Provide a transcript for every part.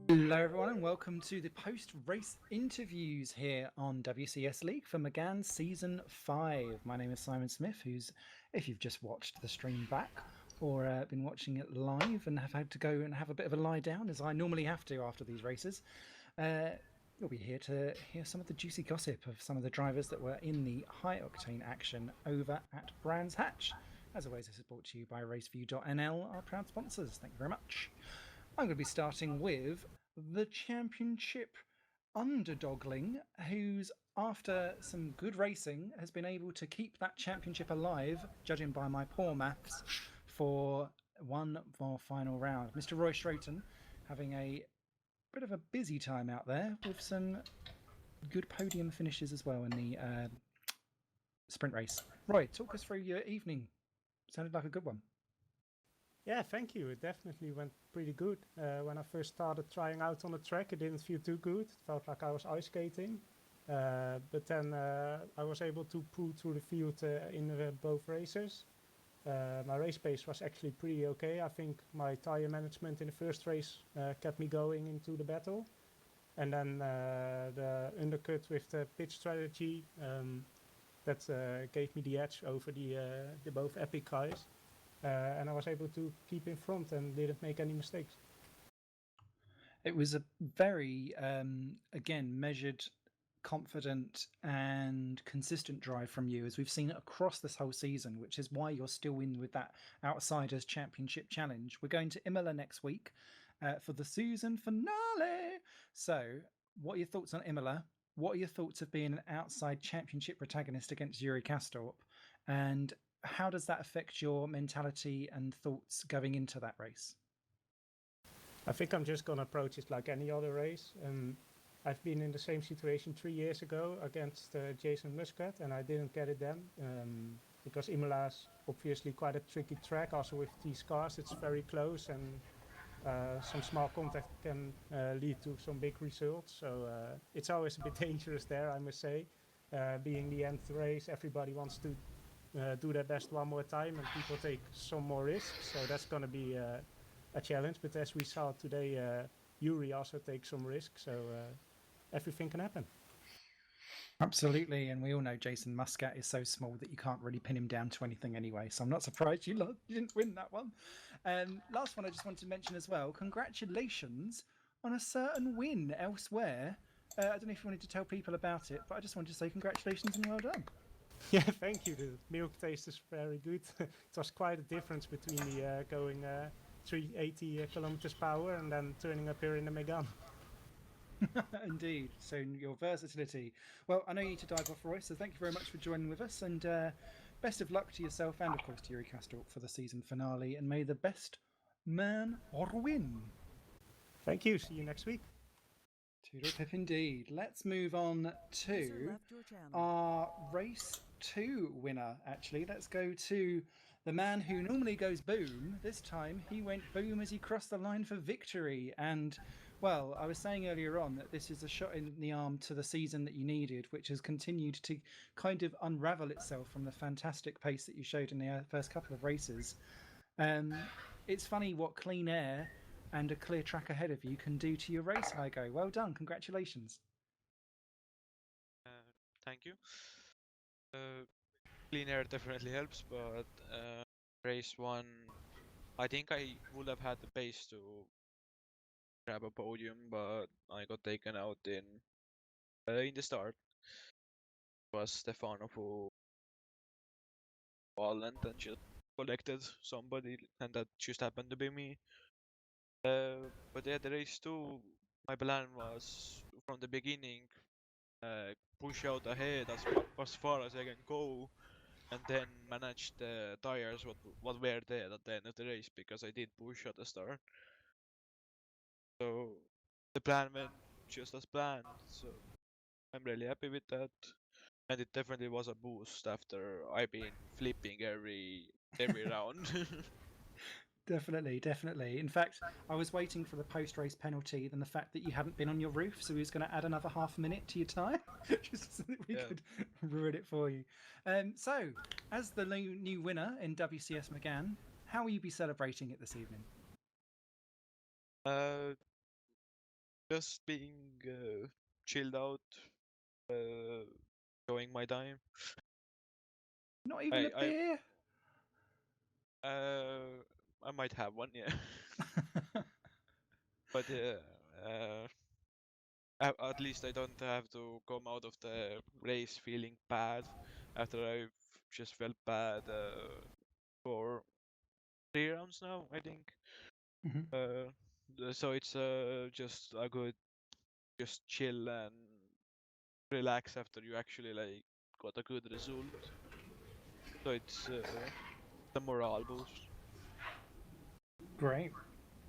Hello, everyone, and welcome to the post-race interviews here on WCSLeague for Megane Season 5. My name is Simon Smith, who's, if you've just watched the stream back or been watching it live and have had to go and have a bit of a lie down, as I normally have to after these races, you'll be here to hear some of the juicy gossip of some of the drivers that were in the high-octane action over at Brands Hatch. As always, this is brought to you by Raceview.nl, our proud sponsors. Thank you very much. I'm going to be starting with the championship underdogling, who's, after some good racing, has been able to keep that championship alive, judging by my poor maths, for one more final round. Mr. Roy Schroten having a bit of a busy time out there with some good podium finishes as well in the sprint race. Roy, talk us through your evening. Sounded like a good one. Yeah, thank you. It definitely went pretty good. When I first started trying out on the track, it didn't feel too good. It felt like I was ice skating. But then I was able to pull through the field in both races. My race pace was actually pretty okay. I think my tire management in the first race kept me going into the battle. And then the undercut with the pitch strategy, that gave me the edge over the both epic guys. And I was able to keep in front and didn't make any mistakes. It was a very, again, measured, confident, and consistent drive from you, as we've seen across this whole season, which is why you're still in with that Outsiders Championship Challenge. We're going to Imola next week for the season finale. So, what are your thoughts on Imola? What are your thoughts of being an outside championship protagonist against Yuri Kastorp? And how does that affect your mentality and thoughts going into that race? I think I'm just going to approach it like any other race. I've been in the same situation 3 years ago against Jason Muscat, and I didn't get it then because Imola's obviously quite a tricky track. Also with these cars, it's very close, and some small contact can lead to some big results. So it's always a bit dangerous there, I must say. Being the nth race, everybody wants to do their best one more time, and people take some more risks. So that's going to be a challenge. But as we saw today, Yuri also takes some risks. So everything can happen. Absolutely, and we all know Jason Muscat is so small that you can't really pin him down to anything anyway, so I'm not surprised you didn't win that one. Last one I just wanted to mention as well, congratulations on a certain win elsewhere. I don't know if you wanted to tell people about it, but I just wanted to say congratulations and well done. Yeah, thank you. The milk taste is very good. It was quite a difference between the going 380 kilometers per hour and then turning up here in the Megane. Indeed. So your versatility. Well, I know you need to dive off, Roy, so thank you very much for joining with us, and best of luck to yourself and, of course, to Yuri Kastorp for the season finale, and may the best man or win. Thank you. See you next week. Toodle pip indeed. Let's move on to our race 2 winner, actually. Let's go to the man who normally goes boom. This time he went boom as he crossed the line for victory. And, well, I was saying earlier on that this is a shot in the arm to the season that you needed, which has continued to kind of unravel itself from the fantastic pace that you showed in the first couple of races. It's funny what clean air and a clear track ahead of you can do to your race, Hygo. Well done. Congratulations. Thank you. Clean air definitely helps, but race 1, I think I would have had the pace to grab a podium, but I got taken out in the start. It was Stefano who walled and just collected somebody, and that just happened to be me. But yeah, the race 2, my plan was from the beginning push out ahead as far as I can go, and then manage the tires what were there at the end of the race, because I did push at the start. So the plan went just as planned. So I'm really happy with that, and it definitely was a boost after I've been flipping every round. Definitely, definitely. In fact, I was waiting for the post-race penalty, then the fact that you hadn't been on your roof, so he was going to add another half a minute to your time, just so that we could ruin it for you. So, as the new winner in WCS Megane, how will you be celebrating it this evening? Just being chilled out, enjoying my time. Not even a I beer? I might have one, yeah. But at least I don't have to come out of the race feeling bad after I've just felt bad for 3 rounds now, I think. Mhm. So it's just a good, just chill and relax after you actually like got a good result. So it's the morale boost. Great.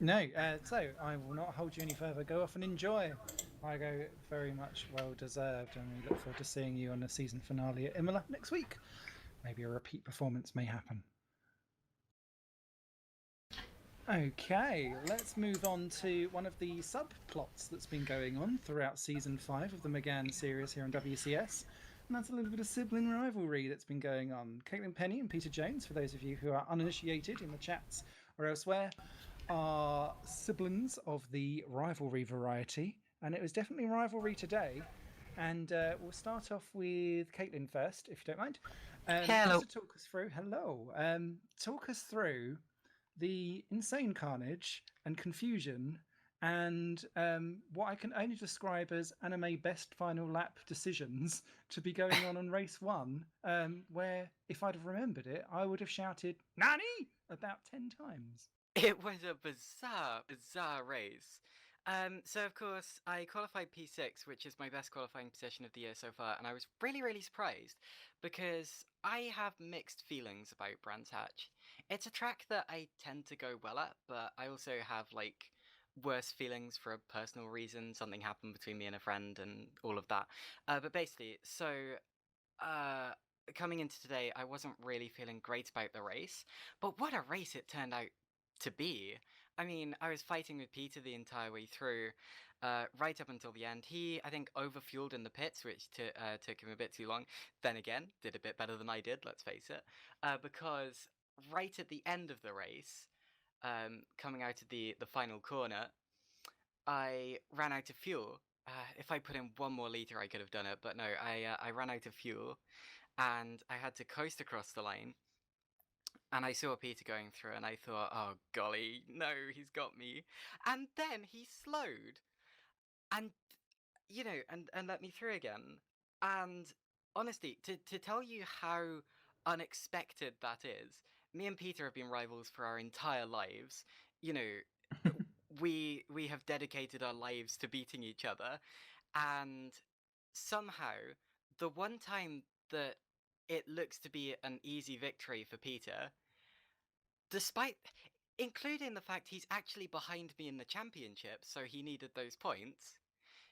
No, so I will not hold you any further. Go off and enjoy. I go very much well deserved, and we look forward to seeing you on the season finale at Imola next week. Maybe a repeat performance may happen. Okay, let's move on to one of the subplots that's been going on throughout season 5 of the Megane series here on WCS. And that's a little bit of sibling rivalry that's been going on. Caitlin Penny and Peter Jones, for those of you who are uninitiated in the chats or elsewhere, are siblings of the rivalry variety. And it was definitely rivalry today. And we'll start off with Caitlin first, if you don't mind. Hello. Just to talk us through, hello. Talk us through the insane carnage and confusion and what I can only describe as anime best final lap decisions to be going on race 1, where if I'd have remembered it, I would have shouted "Nani!" about 10 times. It was a bizarre race. So of course I qualified P6, which is my best qualifying position of the year so far, and I was really surprised because I have mixed feelings about Brands Hatch. It's a track that I tend to go well at, but I also have like worse feelings for a personal reason. Something happened between me and a friend and all of that. But basically, so uh coming into today, I wasn't really feeling great about the race, but what a race it turned out to be. I mean, I was fighting with Peter the entire way through, right up until the end. He, I think, overfueled in the pits, which took him a bit too long. Then again, did a bit better than I did, let's face it, because right at the end of the race, coming out of the final corner, I ran out of fuel. If I put in one more liter, I could have done it, but no, I ran out of fuel, and I had to coast across the line. And I saw Peter going through, and I thought, oh golly, no, he's got me. And then he slowed, and and let me through again. And honestly, to tell you how unexpected that is, me and Peter have been rivals for our entire lives. You know, we have dedicated our lives to beating each other, and somehow the one time that it looks to be an easy victory for Peter, despite including the fact he's actually behind me in the championship, so he needed those points,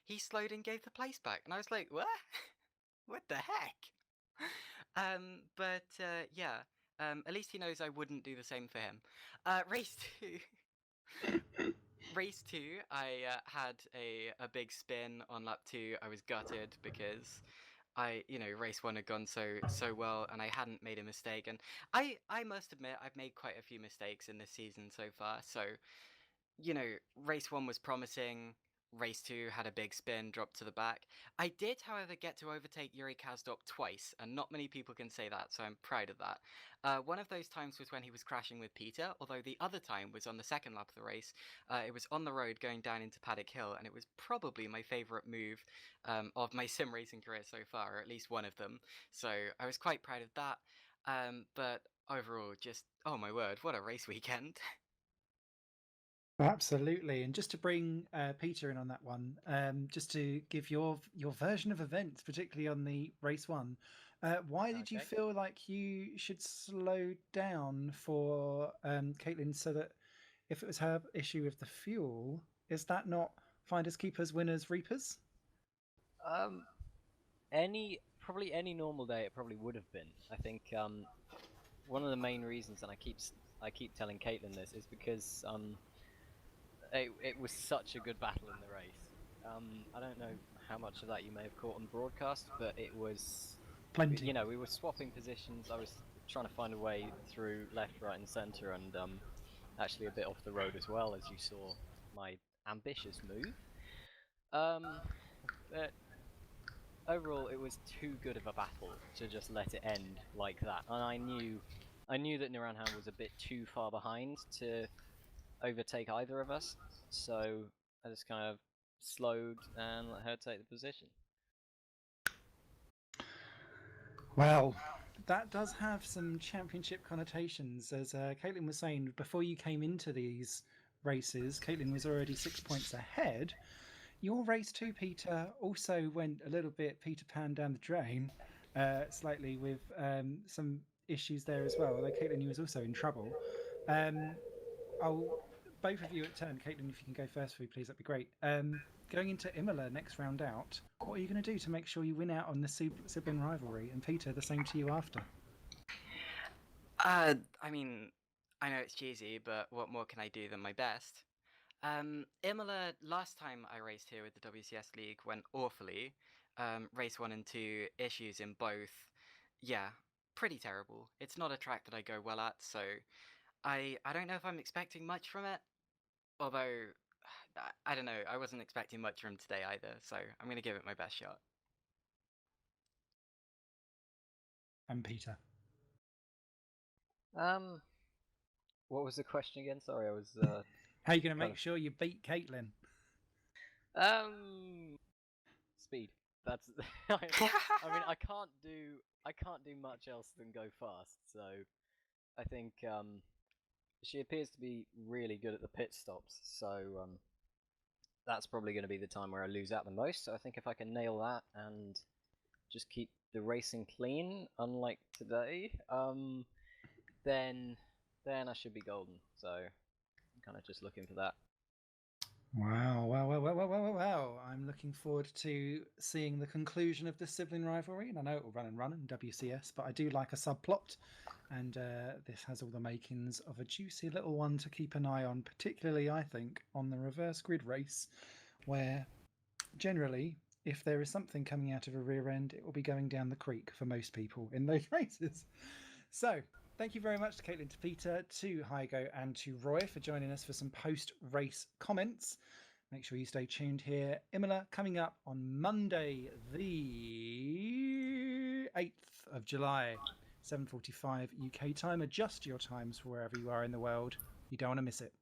he slowed and gave the place back, and I was like, what? What the heck? Yeah, at least he knows I wouldn't do the same for him. Race 2. Race 2, I had a big spin on lap 2. I was gutted because race 1 had gone so well, and I hadn't made a mistake. And I must admit, I've made quite a few mistakes in this season so far. So, race 1 was promising. Race 2 had a big spin, dropped to the back. I did, however, get to overtake Yuri Kazdorp twice, and not many people can say that, so I'm proud of that. One of those times was when he was crashing with Peter, although the other time was on the second lap of the race. It was on the road going down into Paddock Hill, and it was probably my favourite move of my sim racing career so far, or at least one of them. So I was quite proud of that. But overall, just, oh my word, what a race weekend. Absolutely, and just to bring Peter in on that one, just to give your version of events, particularly on the race 1, why did you Okay. feel like you should slow down for Caitlin so that if it was her issue with the fuel, is that not finders keepers, winners reapers? Probably any normal day it probably would have been. I think one of the main reasons, and I keep telling Caitlin this, is because it was such a good battle in the race. I don't know how much of that you may have caught on broadcast, but it was Plenty. we were swapping positions. I was trying to find a way through left, right, and centre, and actually a bit off the road as well, as you saw my ambitious move. But overall, it was too good of a battle to just let it end like that, and I knew that Niranhan was a bit too far behind to overtake either of us, so I just kind of slowed and let her take the position. Well, that does have some championship connotations. As Caitlin was saying, before you came into these races, Caitlin was already 6 points ahead. Your race too, Peter, also went a little bit Peter Pan down the drain, slightly with some issues there as well. Although Caitlin, you was also in trouble. Both of you at turn. Caitlin, if you can go first for me, please, that'd be great. Going into Imola next round out, what are you going to do to make sure you win out on the sibling rivalry? And Peter, the same to you after. I mean, I know it's cheesy, but what more can I do than my best? Imola, last time I raced here with the WCS League went awfully. Race 1 and 2 issues in both. Yeah, pretty terrible. It's not a track that I go well at, so I don't know if I'm expecting much from it. Although, I don't know, I wasn't expecting much from today either, so I'm going to give it my best shot. And Peter. What was the question again? Sorry, I was. How are you going to make sure you beat Caitlin? Speed. That's. I mean, I can't do much else than go fast. So, I think she appears to be really good at the pit stops. So that's probably going to be the time where I lose out the most. So I think if I can nail that and just keep the racing clean, unlike today, then I should be golden. So I'm kind of just looking for that. Wow. I'm looking forward to seeing the conclusion of the sibling rivalry. And I know it will run in WCS, but I do like a subplot. And this has all the makings of a juicy little one to keep an eye on, particularly, I think, on the reverse grid race, where generally, if there is something coming out of a rear end, it will be going down the creek for most people in those races. So, thank you very much to Caitlin, to Peter, to Hygo, and to Roy for joining us for some post-race comments. Make sure you stay tuned here. Imola coming up on Monday, the 8th of July, 7:45 UK time. Adjust your times for wherever you are in the world. You don't want to miss it.